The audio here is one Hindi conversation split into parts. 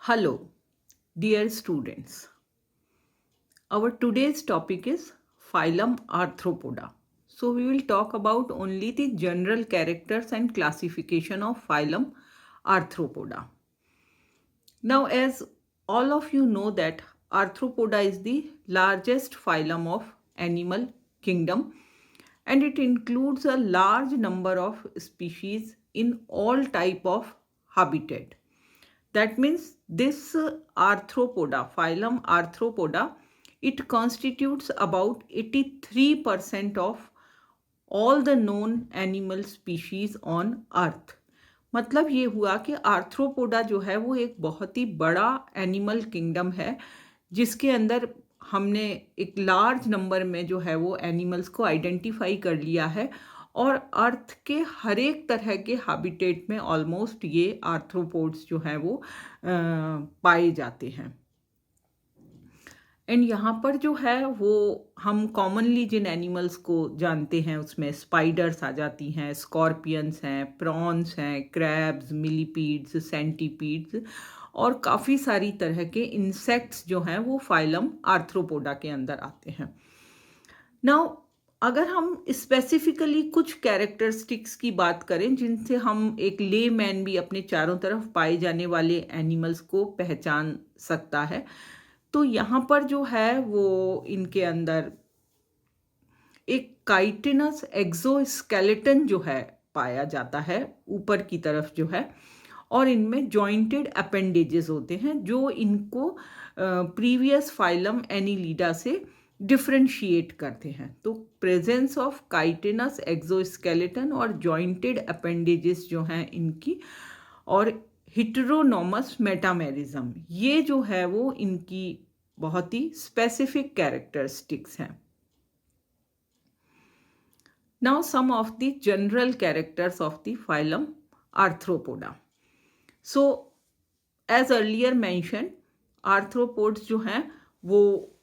Hello, dear students. Our today's topic is phylum Arthropoda. So we will talk about only the general characters and classification of phylum Arthropoda. Now, as all of you know that Arthropoda is the largest phylum of animal kingdom, and it includes a large number of species in all type of habitat. That means this phylum Arthropoda, it constitutes about 83% of all the known animal species on earth. मतलब ये हुआ कि आर्थ्रोपोडा जो है वो एक बहुत ही बड़ा एनिमल किंगडम है, जिसके अंदर हमने एक लार्ज नंबर में जो है वो एनिमल्स को आइडेंटिफाई कर लिया है, और अर्थ के हर एक तरह के हैबिटेट में ऑलमोस्ट ये आर्थ्रोपोड्स जो हैं वो पाए जाते हैं. एंड यहाँ पर जो है वो हम कॉमनली जिन एनिमल्स को जानते हैं उसमें स्पाइडर्स आ जाती हैं, स्कॉर्पियंस हैं, प्रॉन्स हैं, क्रैब्स, मिलीपीड्स, सेंटीपीड्स और काफ़ी सारी तरह के इंसेक्ट्स जो हैं वो फाइलम आर्थ्रोपोडा के अंदर आते हैं. नाउ अगर हम स्पेसिफिकली कुछ कैरेक्टरिस्टिक्स की बात करें जिनसे हम एक ले मैन भी अपने चारों तरफ पाए जाने वाले एनिमल्स को पहचान सकता है, तो यहाँ पर जो है वो इनके अंदर एक काइटिनस एक्सोस्केलेटन जो है पाया जाता है ऊपर की तरफ जो है, और इनमें जॉइंटेड अपेंडेजेस होते हैं जो इनको प्रीवियस फाइलम एनिलीडा से डिफ्रेंशिएट करते हैं. तो प्रेजेंस ऑफ काइटिनस एक्सोस्केलेटन और जॉइंटेड अपेंडेजेस जो हैं इनकी, और हिटेरोनोमस मेटामेरिज्म, ये जो है वो इनकी बहुत ही स्पेसिफिक कैरेक्टरिस्टिक्स हैं. Now some of the general characters of the phylum Arthropoda. So as earlier mention, arthropods जो हैं वो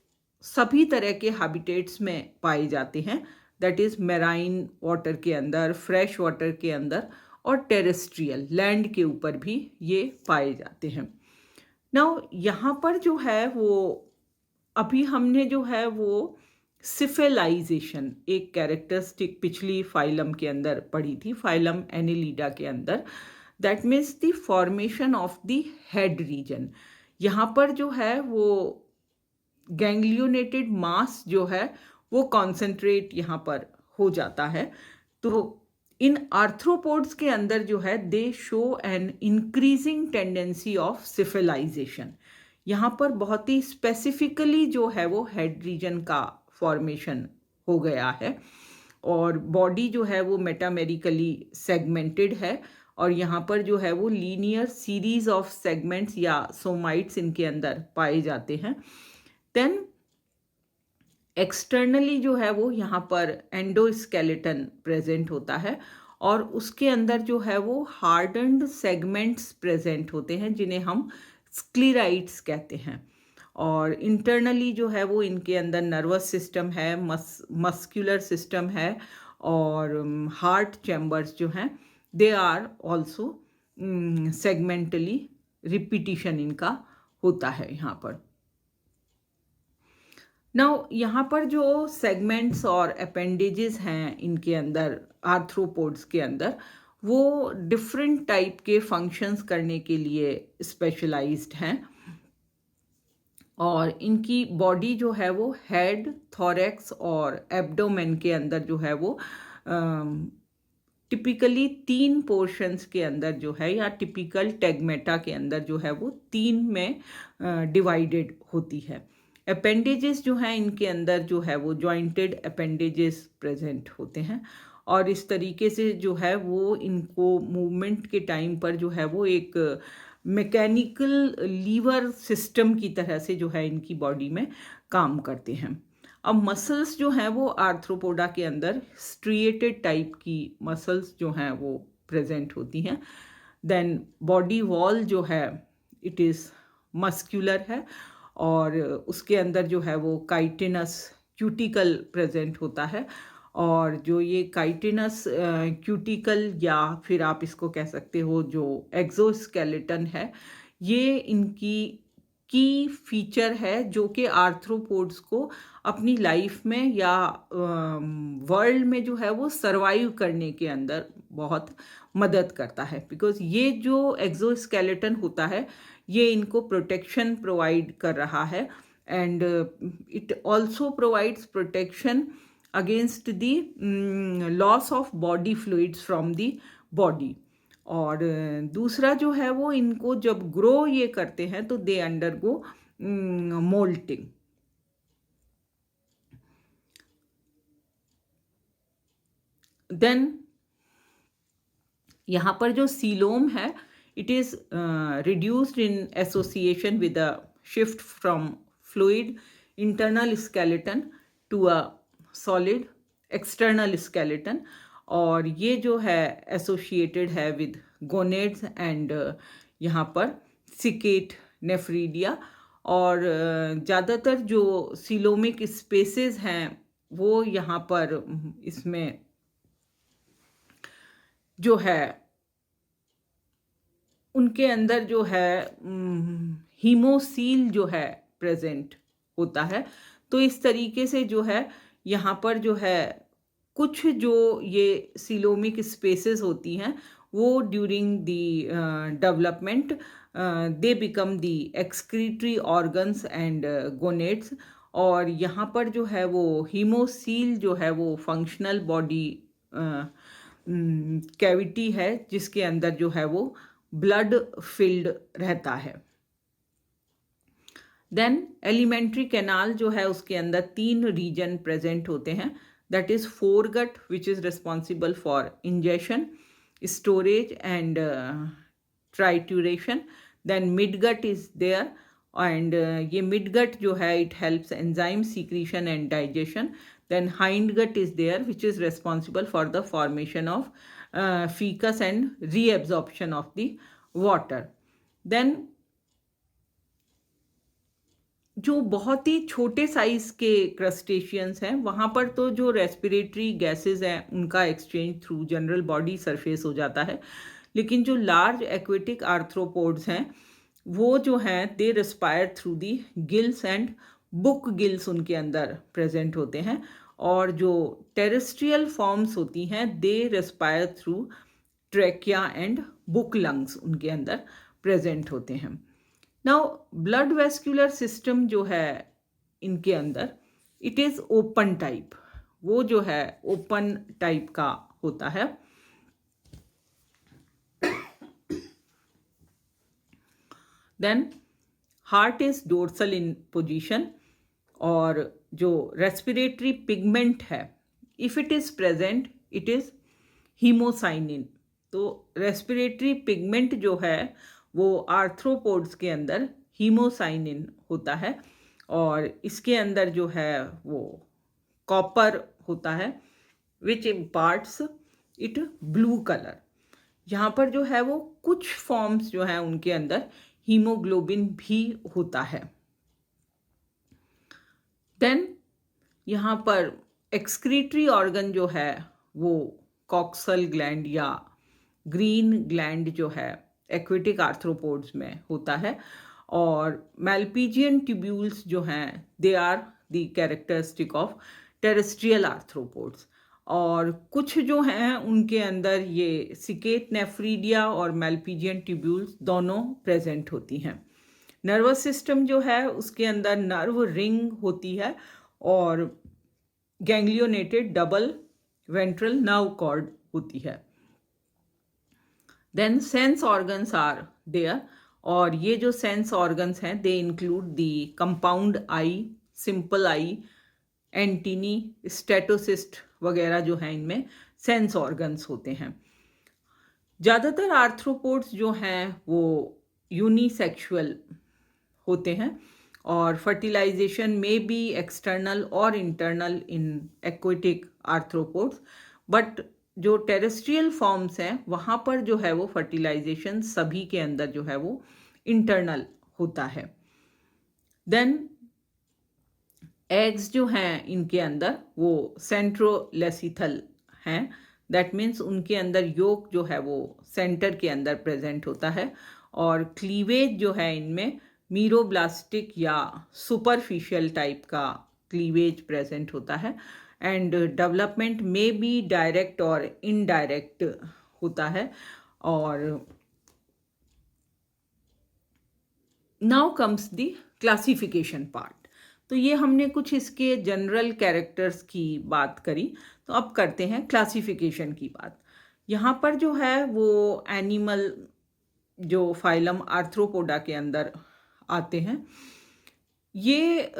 सभी तरह के हैबिटेट्स में पाए जाते हैं, दैट इज़ मैराइन वाटर के अंदर, फ्रेश वाटर के अंदर और टेरेस्ट्रियल लैंड के ऊपर भी ये पाए जाते हैं. नाउ यहाँ पर जो है वो अभी हमने जो है वो सिफेलाइजेशन एक कैरेक्टरिस्टिक पिछली फाइलम के अंदर पढ़ी थी, फाइलम एनिलीडा के अंदर, that means the formation of the head region. यहाँ पर जो है वो गैंग्लियोनेटेड मास जो है वो कॉन्सेंट्रेट यहाँ पर हो जाता है. तो इन आर्थ्रोपोड्स के अंदर जो है they show an increasing tendency of civilization. यहाँ पर बहुत ही स्पेसिफिकली जो है वो हेड रीजन का फॉर्मेशन हो गया है, और बॉडी जो है वो मेटामेरिकली सेगमेंटेड है, और यहाँ पर जो है वो लीनियर सीरीज ऑफ सेगमेंट्स या सोमाइट्स इनके अंदर पाए जाते हैं. देन एक्सटर्नली जो है वो यहाँ पर एंडोस्केलेटन प्रेजेंट होता है, और उसके अंदर जो है वो हार्डन्ड सेगमेंट्स प्रेजेंट होते हैं जिन्हें हम स्क्लीराइड्स कहते हैं. और इंटरनली जो है वो इनके अंदर नर्वस सिस्टम है, मस्कुलर सिस्टम है, और हार्ट चैम्बर्स जो हैं they are also segmentally repetition इनका होता है यहाँ पर. नाउ यहाँ पर जो सेगमेंट्स और अपेंडेजेस हैं इनके अंदर, आर्थ्रोपोड्स के अंदर, वो डिफरेंट टाइप के फंक्शंस करने के लिए स्पेशलाइज्ड हैं, और इनकी बॉडी जो है वो हेड, थोरैक्स और एब्डोमेन के अंदर जो है वो टिपिकली 3 पोर्शंस के अंदर जो है, या टिपिकल टेगमेटा के अंदर जो है वो 3 में डिवाइडेड होती है. अपेंडेजेस जो हैं इनके अंदर जो है वो जॉइंटेड अपेंडेजेस प्रेजेंट होते हैं, और इस तरीके से जो है वो इनको मूवमेंट के टाइम पर जो है वो एक मैकेनिकल लीवर सिस्टम की तरह से जो है इनकी बॉडी में काम करते हैं. अब मसल्स जो हैं वो आर्थ्रोपोडा के अंदर स्ट्रिएटेड टाइप की मसल्स जो हैं वो प्रेजेंट होती हैं. देन बॉडी वॉल जो है इट इज़ मस्क्यूलर है, और उसके अंदर जो है वो काइटिनस क्यूटिकल प्रेजेंट होता है। और जो ये काइटिनस क्यूटिकल या फिर आप इसको कह सकते हो जो एक्सोस्केलेटन है, ये इनकी की फीचर है जो कि आर्थ्रोपोड्स को अपनी लाइफ में या वर्ल्ड में जो है वो सरवाइव करने के अंदर बहुत मदद करता है। बिकॉज ये जो एक्सोस्केलेटन होता है ये इनको प्रोटेक्शन प्रोवाइड कर रहा है, and it also provides protection against the loss of body fluids from the body. और दूसरा जो है वो इनको जब ग्रो ये करते हैं तो दे अंडरगो मोल्टिंग। देन यहाँ पर जो सीलोम है, it is reduced in association with a shift from fluid internal skeleton to a solid external skeleton. और ये जो है एसोसिएटेड है विद गोनेड्स एंड यहाँ पर सिकेट नेफ्रीडिया। और ज़्यादातर जो सीलोमिक स्पेसेस हैं वो यहाँ पर इसमें जो है उनके अंदर जो है हीमोसील जो है प्रेजेंट होता है। तो इस तरीके से जो है यहाँ पर जो है कुछ जो ये सीलोमिक स्पेसेस होती हैं वो during the development they become the excretory organs and gonads. और यहाँ पर जो है वो हीमोसील जो है वो फंक्शनल बॉडी कैविटी है जिसके अंदर जो है वो ब्लड फिल्ड रहता है। देन एलिमेंट्री कैनाल जो है उसके अंदर 3 रीजन प्रेजेंट होते हैं। That is foregut which is responsible for ingestion, storage and trituration. Then midgut is there, and ये मिडगट जो है it helps enzyme secretion and digestion. Then hindgut is there which is responsible for the formation of fecus and reabsorption of the water. Then जो बहुत ही छोटे साइज के क्रस्टेशियंस हैं वहाँ पर तो जो रेस्पिरेटरी गैसेस हैं उनका exchange through general body surface हो जाता है। लेकिन जो लार्ज एक्वेटिक आर्थ्रोपोड्स हैं वो जो हैं they respire through the gills and book gills उनके अंदर प्रेजेंट होते हैं। और जो टेरेस्ट्रियल फॉर्म्स होती हैं they respire through trachea and book lungs उनके अंदर प्रेजेंट होते हैं। नाउ ब्लड वेस्कुलर सिस्टम जो है इनके अंदर इट इज़ ओपन टाइप, वो जो है ओपन टाइप का होता है। Then heart is dorsal in position, और जो रेस्पिरेटरी पिगमेंट है if it is present it is haemocyanin. तो रेस्पिरेटरी पिगमेंट जो है वो आर्थ्रोपोड्स के अंदर हीमोसाइनिन होता है, और इसके अंदर जो है वो कॉपर होता है विच इम्पार्ट्स इट ब्लू कलर। यहाँ पर जो है वो कुछ फॉर्म्स जो हैं उनके अंदर हीमोग्लोबिन भी होता है। देन यहाँ पर एक्सक्रीटरी ऑर्गन जो है वो कॉक्सल ग्लैंड या ग्रीन ग्लैंड जो है एक्वेटिक आर्थ्रोपोड्स में होता है। और मैल्पीजियन ट्यूब्यूल्स जो हैं they are the characteristic of terrestrial arthropods. और कुछ जो हैं उनके अंदर ये सिकेट नेफ्रीडिया और मैल्पीजियन ट्यूब्यूल्स दोनों प्रेजेंट होती हैं। नर्वस सिस्टम जो है उसके अंदर नर्व रिंग होती है और ganglionated double ventral nerve cord होती है। Then sense organs are there, और ये जो सेंस ऑर्गन्स हैं they include the compound eye, simple eye, antennae, statocyst वगैरह जो हैं इनमें सेंस ऑर्गन्स होते हैं। ज़्यादातर आर्थ्रोपोड्स जो हैं वो यूनिसेक्सुअल होते हैं, और फर्टिलाइजेशन में बी एक्सटर्नल और internal in aquatic arthropods. But जो टेरेस्ट्रियल फॉर्म्स हैं वहाँ पर जो है वो फर्टिलाइजेशन सभी के अंदर जो है वो इंटरनल होता है। देन एग्स जो हैं इनके अंदर वो सेंट्रोलेसिथल हैं, दैट मीन्स उनके अंदर योक जो है वो सेंटर के अंदर प्रेजेंट होता है, और क्लीवेज जो है इनमें मीरोब्लास्टिक या सुपरफिशियल टाइप का क्लीवेज प्रेजेंट होता है, एंड डेवलपमेंट में भी डायरेक्ट और इनडायरेक्ट होता है। और now comes the classification part. तो ये हमने कुछ इसके जनरल कैरेक्टर्स की बात करी, तो अब करते हैं क्लासिफिकेशन की बात। यहाँ पर जो है वो एनिमल जो फाइलम आर्थ्रोपोडा के अंदर आते हैं, ये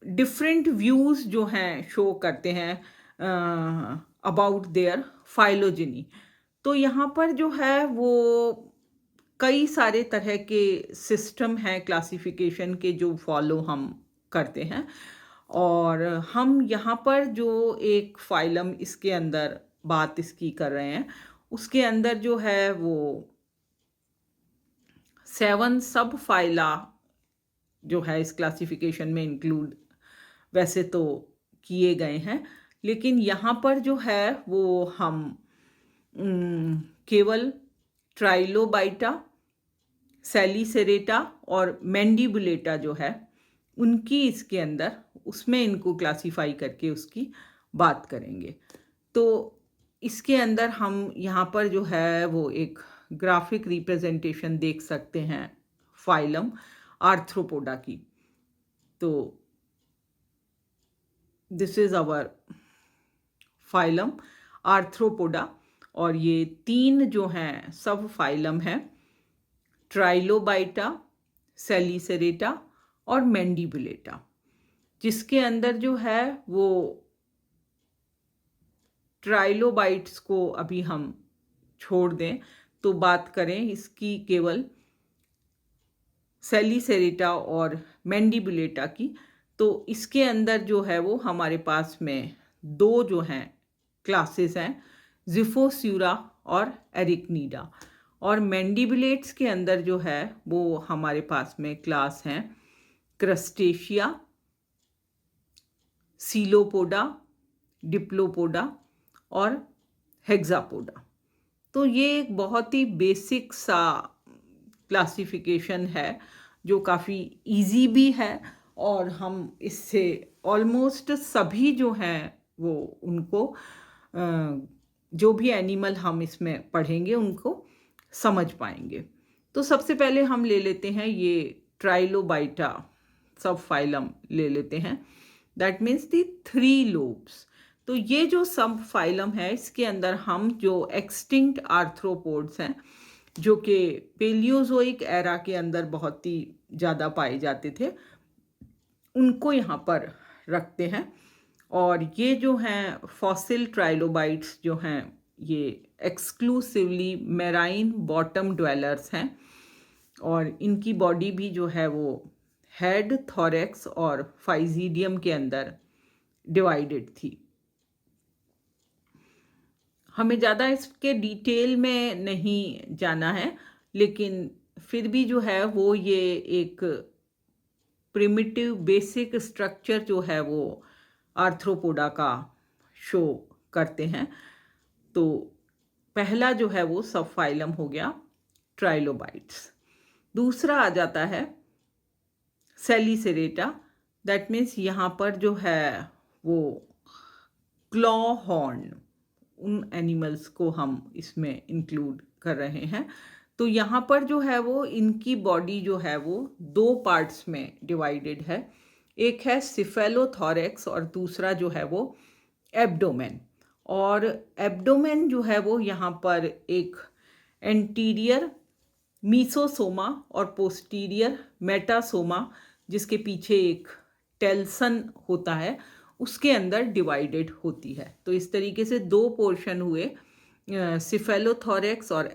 डिफरेंट व्यूज़ जो हैं शो करते हैं अबाउट देयर फाइलोजेनी। तो यहाँ पर जो है वो कई सारे तरह के सिस्टम हैं क्लासिफिकेशन के जो फॉलो हम करते हैं, और हम यहाँ पर जो एक फाइलम इसके अंदर बात इसकी कर रहे हैं, उसके अंदर जो है वो 7 सब फाइला जो है इस क्लासिफिकेशन में इंक्लूड वैसे तो किए गए हैं, लेकिन यहाँ पर जो है वो हम केवल ट्राइलोबाइटा, सैलीसेरेटा और मैंडिबुलेटा जो है उनकी इसके अंदर उसमें इनको क्लासिफाई करके उसकी बात करेंगे। तो इसके अंदर हम यहाँ पर जो है वो एक ग्राफिक रिप्रेजेंटेशन देख सकते हैं फाइलम आर्थ्रोपोडा की। तो this is our phylum Arthropoda, और ये 3 जो हैं सब फाइलम हैं, ट्राइलोबाइटा, सैलीसेरेटा और मैंडिबुलेटा, जिसके अंदर जो है वो ट्राइलोबाइट्स को अभी हम छोड़ दें तो बात करें इसकी केवल सैलीसेरेटा और मैंडिबुलेटा की, तो इसके अंदर जो है वो हमारे पास में 2 जो हैं क्लासेस हैं, जिफोस्यूरा और एरिकनीडा। और मैंडिबुलेट्स के अंदर जो है वो हमारे पास में क्लास हैं क्रस्टेशिया, सीलोपोडा, डिप्लोपोडा और हेक्सापोडा। तो ये एक बहुत ही बेसिक सा क्लासिफिकेशन है जो काफ़ी इजी भी है, और हम इससे ऑलमोस्ट सभी जो हैं वो उनको जो भी एनिमल हम इसमें पढ़ेंगे उनको समझ पाएंगे। तो सबसे पहले हम ले लेते हैं ये ट्राइलोबाइटा सब फाइलम ले लेते हैं, दैट मीन्स दी 3 लोब्स। तो ये जो सब फाइलम है इसके अंदर हम जो एक्सटिंक्ट आर्थ्रोपोड्स हैं जो कि पेलियोजोइक एरा के अंदर बहुत ही ज़्यादा पाए जाते थे उनको यहाँ पर रखते हैं, और ये जो हैं फॉसिल ट्राइलोबाइट्स जो हैं ये एक्सक्लूसिवली मेराइन बॉटम ड्वेलर्स हैं, और इनकी बॉडी भी जो है वो हेड, थोरैक्स और फाइजीडियम के अंदर डिवाइडेड थी। हमें ज़्यादा इसके डिटेल में नहीं जाना है, लेकिन फिर भी जो है वो ये एक प्रिमिटिव बेसिक स्ट्रक्चर जो है वो आर्थ्रोपोडा का शो करते हैं। तो पहला जो है वो सब फाइलम हो गया ट्राइलोबाइट्स। दूसरा आ जाता है सैलीसेरेटा, दैट मीन्स यहाँ पर जो है वो क्लॉ हॉर्न उन एनिमल्स को हम इसमें इंक्लूड कर रहे हैं। तो यहाँ पर जो है वो इनकी बॉडी जो है वो 2 पार्ट्स में डिवाइडेड है, एक है सिफेलोथोरैक्स और दूसरा जो है वो एब्डोमेन। और एब्डोमेन जो है वो यहाँ पर एक एंटीरियर मीसोसोमा और पोस्टीरियर मेटासोमा, जिसके पीछे एक टेल्सन होता है, उसके अंदर डिवाइडेड होती है। तो इस तरीके से 2 पोर्शन हुए, सिफेलोथोरैक्स और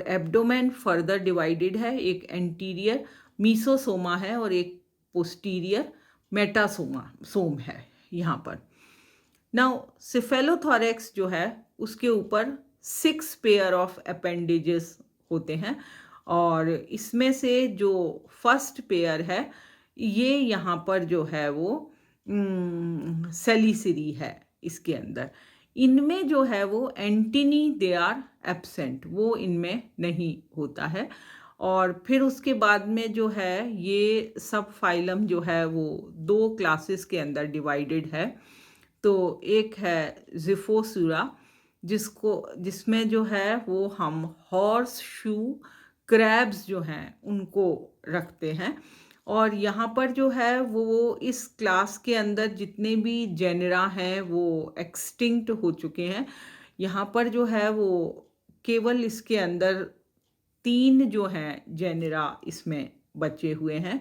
एब्डोमेन फर्दर डिवाइडेड है, एक एंटीरियर मीसोसोमा है और एक पोस्टीरियर मेटासोम है यहाँ पर। नाउ सिफेलोथोरैक्स जो है उसके ऊपर 6 पेयर ऑफ अपेंडेजेस होते हैं, और इसमें से जो फर्स्ट पेयर है ये यहाँ पर जो है वो सेलिसिरी है इसके अंदर। इनमें जो है वो एंटिनी दे आर एब्सेंट, वो इनमें नहीं होता है। और फिर उसके बाद में जो है ये सब फाइलम जो है वो 2 क्लासेस के अंदर डिवाइडेड है। तो एक है जिफोसुरा जिसमें जो है वो हम हॉर्स शू क्रैब्स जो हैं उनको रखते हैं। और यहाँ पर जो है वो इस क्लास के अंदर जितने भी जेनरा हैं वो एक्सटिंक्ट हो चुके हैं। यहाँ पर जो है वो केवल इसके अंदर 3 जो हैं जेनरा इसमें बचे हुए हैं।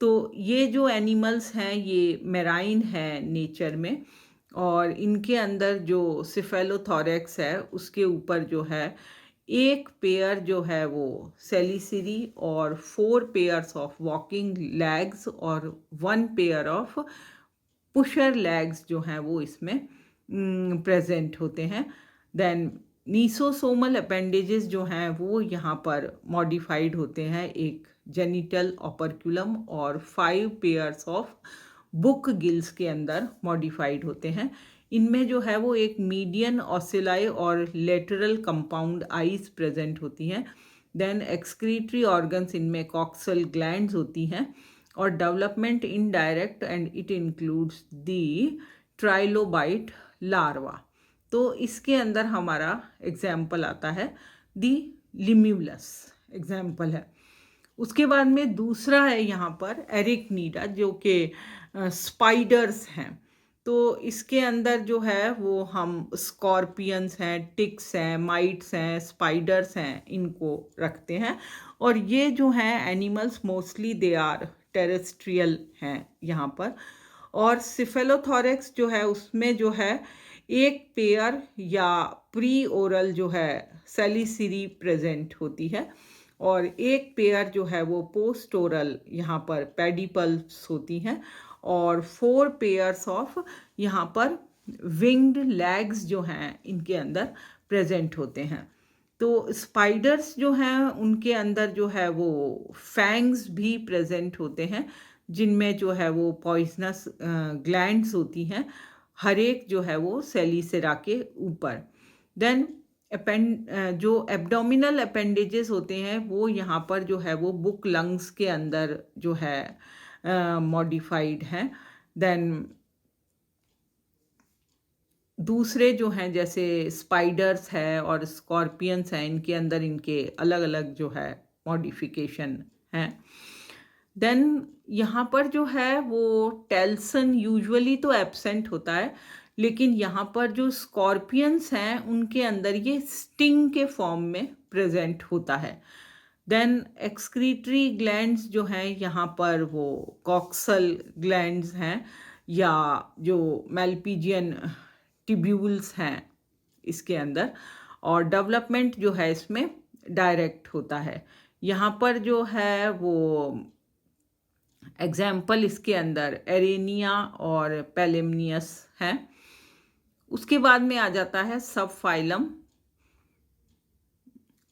तो ये जो एनिमल्स हैं ये मेराइन है नेचर में, और इनके अंदर जो सिफेलोथोरैक्स है उसके ऊपर जो है एक पेयर जो है वो सेलिसिरी और 4 पेयर्स ऑफ वॉकिंग लेग्स और 1 पेयर ऑफ पुशर लेग्स जो हैं वो इसमें प्रेजेंट होते हैं। देन नीसोसोमल अपेंडेजेस जो हैं वो यहाँ पर मॉडिफाइड होते हैं, एक जेनिटल ऑपरक्यूलम और 5 पेयर्स ऑफ बुक गिल्स के अंदर मॉडिफाइड होते हैं। इनमें जो है वो एक मीडियन ऑसिलाई और लेटरल कंपाउंड आइज प्रेजेंट होती हैं। देन एक्सक्रीटरी ऑर्गन्स इनमें कॉक्सल ग्लैंड्स होती हैं। और development indirect and it includes the trilobite larva. तो इसके अंदर हमारा एग्जाम्पल आता है दी लिम्यूलस एग्जाम्पल है। उसके बाद में दूसरा है यहाँ पर एरिकनीडा जो कि स्पाइडर्स हैं। तो इसके अंदर जो है वो हम स्कॉर्पियंस हैं, टिक्स हैं, माइट्स हैं, स्पाइडर्स हैं, इनको रखते हैं। और ये जो हैं animals mostly they are terrestrial हैं यहाँ पर। और सिफेलोथोरैक्स जो है उसमें जो है एक पेयर या प्री ओरल जो है सेलिसिरी प्रेजेंट होती है, और एक पेयर जो है वो पोस्ट ओरल यहाँ पर पेडिपल्स होती हैं, और 4 पेयर्स ऑफ यहाँ पर विंग्ड लेग्स जो हैं इनके अंदर प्रेजेंट होते हैं। तो स्पाइडर्स जो हैं उनके अंदर जो है वो फैंग्स भी प्रेजेंट होते हैं, जिनमें जो है वो पॉइजनस ग्लैंड्स होती हैं, हर एक जो है वो सेलिसेरा के ऊपर। देन जो एब्डोमिनल अपेंडेजेस होते हैं वो यहाँ पर जो है वो बुक लंग्स के अंदर जो है मॉडिफाइड हैं। देन दूसरे जो हैं जैसे स्पाइडर्स है और स्कॉर्पियंस हैं, इनके अंदर इनके अलग अलग जो है मॉडिफिकेशन हैं। देन यहाँ पर जो है वो टेल्सन यूजुअली तो एब्सेंट होता है, लेकिन यहाँ पर जो स्कॉर्पियंस हैं उनके अंदर ये स्टिंग के फॉर्म में प्रेजेंट होता है। देन एक्सक्रीटरी ग्लैंड्स जो हैं यहाँ पर वो कॉक्सल ग्लैंड्स हैं, या जो मेल्पिजियन टिब्यूल्स हैं इसके अंदर। और डेवलपमेंट जो है इसमें डायरेक्ट होता है। यहाँ पर जो है वो एग्जाम्पल इसके अंदर एरेनिया और पेलेमनियस हैं। उसके बाद में आ जाता है subphylum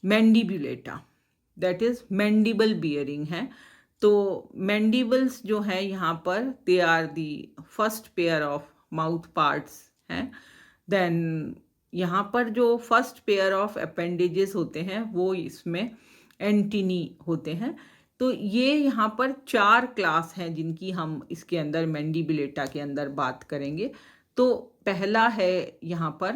mandibulata, that is mandible bearing है। तो मैंडिबल्स जो है यहाँ पर they are the first pair of mouth parts हैं। देन यहाँ पर जो फर्स्ट पेयर ऑफ अपेंडेजेस होते हैं वो इसमें एंटिनी होते हैं। तो ये यहाँ पर 4 क्लास हैं जिनकी हम इसके अंदर मैंडिबुलेटा के अंदर बात करेंगे। तो पहला है यहाँ पर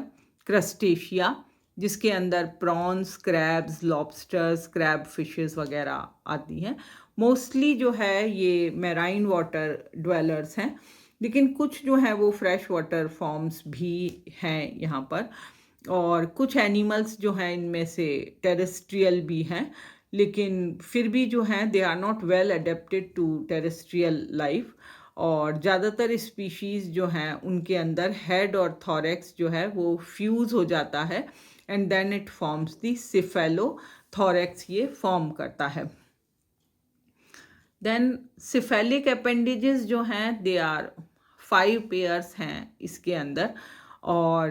क्रस्टेशिया, जिसके अंदर prawns, crabs, lobsters, crab fishes वगैरह आती हैं। मोस्टली जो है ये मैराइन वाटर ड्वेलर्स हैं, लेकिन कुछ जो हैं वो फ्रेश वाटर फॉर्म्स भी हैं यहाँ पर। और कुछ एनिमल्स जो हैं इनमें से टेरेस्ट्रियल भी हैं, लेकिन फिर भी जो हैं they are not well adapted to terrestrial life. और ज़्यादातर स्पीशीज़ जो हैं उनके अंदर हेड और थॉरेक्स जो है वो फ्यूज़ हो जाता है, and then it forms the cephalothorax, ये फॉर्म करता है। देन सिफेलिक अपेंडेजेस जो हैं दे आर 5 पेयर्स हैं इसके अंदर। और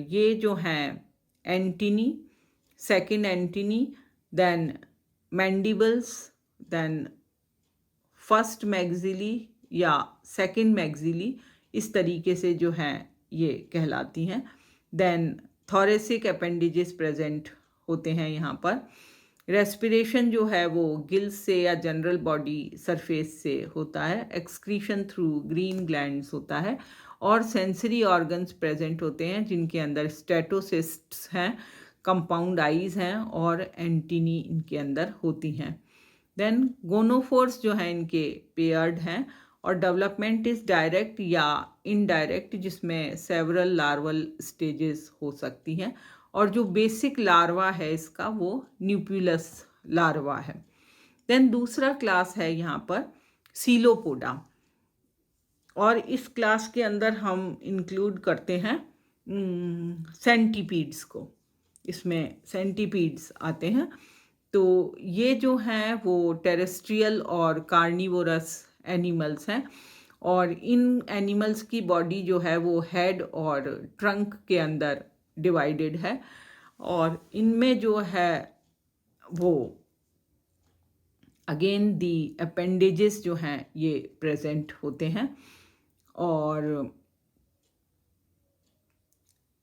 ये जो हैं antennae, second antennae, then mandibles, then first maxillae या सेकंड मैग्जिली, इस तरीके से जो हैं ये कहलाती हैं। देन थोरेसिक अपेंडिजेस प्रेजेंट होते हैं यहाँ पर। रेस्पिरेशन जो है वो गिल्स से या जनरल बॉडी सरफेस से होता है। एक्सक्रीशन थ्रू ग्रीन ग्लैंड्स होता है। और सेंसरी ऑर्गन्स प्रेजेंट होते हैं जिनके अंदर स्टेटोसिस्ट्स हैं, कंपाउंड आइज हैं और एंटीनी इनके अंदर होती हैं। देन गोनोफोर्स जो हैं इनके पेयर्ड हैं। और डेवलपमेंट इज डायरेक्ट या इनडायरेक्ट, जिसमें सेवरल लार्वल स्टेजेस हो सकती हैं। और जो बेसिक लार्वा है इसका वो न्यूक्लियस लार्वा है। देन दूसरा क्लास है यहाँ पर सीलोपोडा, और इस क्लास के अंदर हम इंक्लूड करते हैं सेंटीपीड्स को। इसमें सेंटीपीड्स आते हैं। तो ये जो हैं वो टेरेस्ट्रियल और कार्निवोरस एनिमल्स हैं। और इन एनिमल्स की बॉडी जो है वो हेड और ट्रंक के अंदर डिवाइडेड है। और इनमें जो है वो अगेन दी अपेंडेजेस जो हैं ये प्रेजेंट होते हैं। और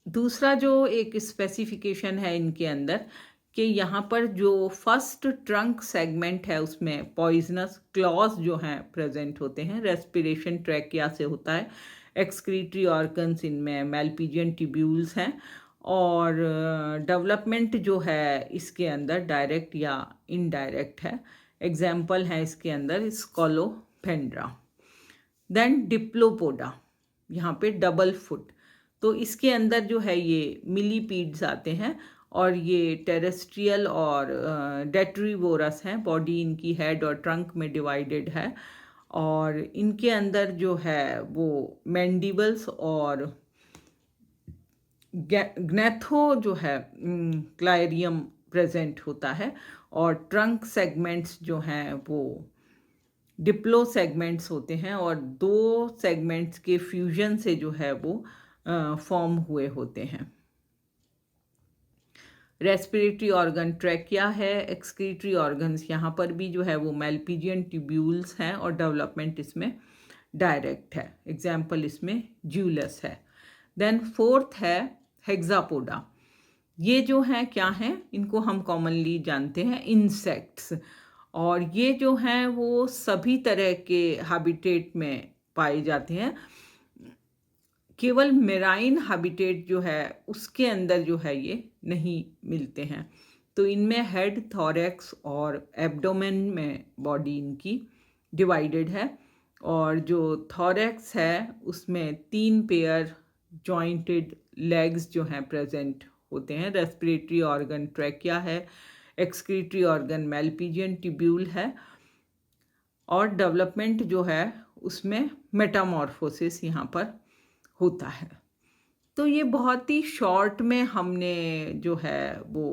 दूसरा जो एक स्पेसिफिकेशन है इनके अंदर कि यहाँ पर जो फर्स्ट ट्रंक सेगमेंट है उसमें पॉइजनस क्लॉज जो हैं प्रेजेंट होते हैं। रेस्पिरेशन ट्रैकिया से होता है। एक्सक्रीटरी ऑर्गन्स इनमें मेल्पिजियन ट्यूब्यूल्स हैं। और डेवलपमेंट जो है इसके अंदर डायरेक्ट या इनडायरेक्ट है। एग्जाम्पल है इसके अंदर स्कोलोपेंड्रा। देन डिप्लोपोडा, यहाँ पे डबल फुट, तो इसके अंदर जो है ये मिलीपीड्स आते हैं। और ये टेरेस्ट्रियल और डेट्रीवोरस हैं। बॉडी इनकी हेड और ट्रंक में डिवाइडेड है। और इनके अंदर जो है वो मैंडिबल्स और ग्नेथो जो है क्लायरियम प्रेजेंट होता है। और ट्रंक सेगमेंट्स जो हैं वो डिप्लो सेगमेंट्स होते हैं। और दो सेगमेंट्स के फ्यूजन से जो है वो फॉर्म हुए होते हैं। रेस्पिरेटरी ऑर्गन ट्रैकिया है। एक्सक्रीटरी ऑर्गन्स यहाँ पर भी जो है वो मेल्पिजियन ट्यूब्यूल्स हैं। और डेवलपमेंट इसमें डायरेक्ट है। एग्जाम्पल इसमें ज्यूलस है। देन फोर्थ है हेक्सापोडा। ये जो हैं क्या हैं, इनको हम कॉमनली जानते हैं इंसेक्ट्स। और ये जो हैं वो सभी तरह के हैबिटेट में पाए जाते हैं। केवल मेराइन हैबिटेट जो है उसके अंदर जो है ये नहीं मिलते हैं। तो इनमें हेड, थोरैक्स और एब्डोमेन में बॉडी इनकी डिवाइडेड है। और जो थोरैक्स है उसमें 3 पेयर जॉइंटेड लेग्स जो हैं प्रेजेंट होते हैं। रेस्पिरेटरी ऑर्गन ट्रैकिया है। एक्सक्रीटरी ऑर्गन मेल्पिजियन ट्यूब्यूल है। और डेवलपमेंट जो है उसमें मेटामॉर्फोसिस यहाँ पर होता है। तो ये बहुत ही शॉर्ट में हमने जो है वो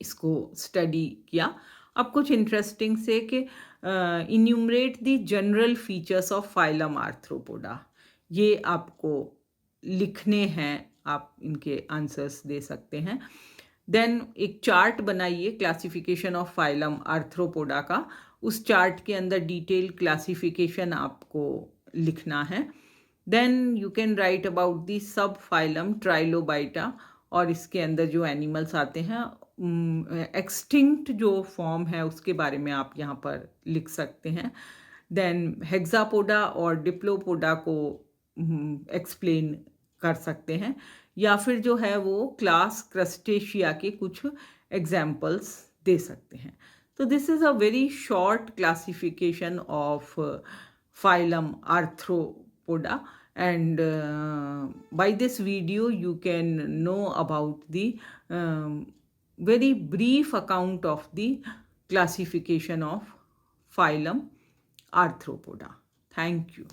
इसको स्टडी किया। अब कुछ इंटरेस्टिंग से कि enumerate the general features of phylum arthropoda, ये आपको लिखने हैं। आप इनके आंसर्स दे सकते हैं। देन एक चार्ट बनाइए क्लासिफिकेशन ऑफ फाइलम आर्थ्रोपोडा का। उस चार्ट के अंदर डिटेल क्लासिफिकेशन आपको लिखना है। Then you can write about the subphylum ट्राइलोबाइटा। और इसके अंदर जो एनिमल्स आते हैं एक्सटिंक्ट जो फॉर्म है उसके बारे में आप यहाँ पर लिख सकते हैं। देन हेक्सापोडा और डिप्लोपोडा को एक्सप्लेन कर सकते हैं। या फिर जो है वो क्लास क्रस्टेशिया के कुछ एग्जाम्पल्स दे सकते हैं। So this is a very short classification of phylum Arthropoda, and by this video you can know about the very brief account of the classification of phylum Arthropoda. Thank you.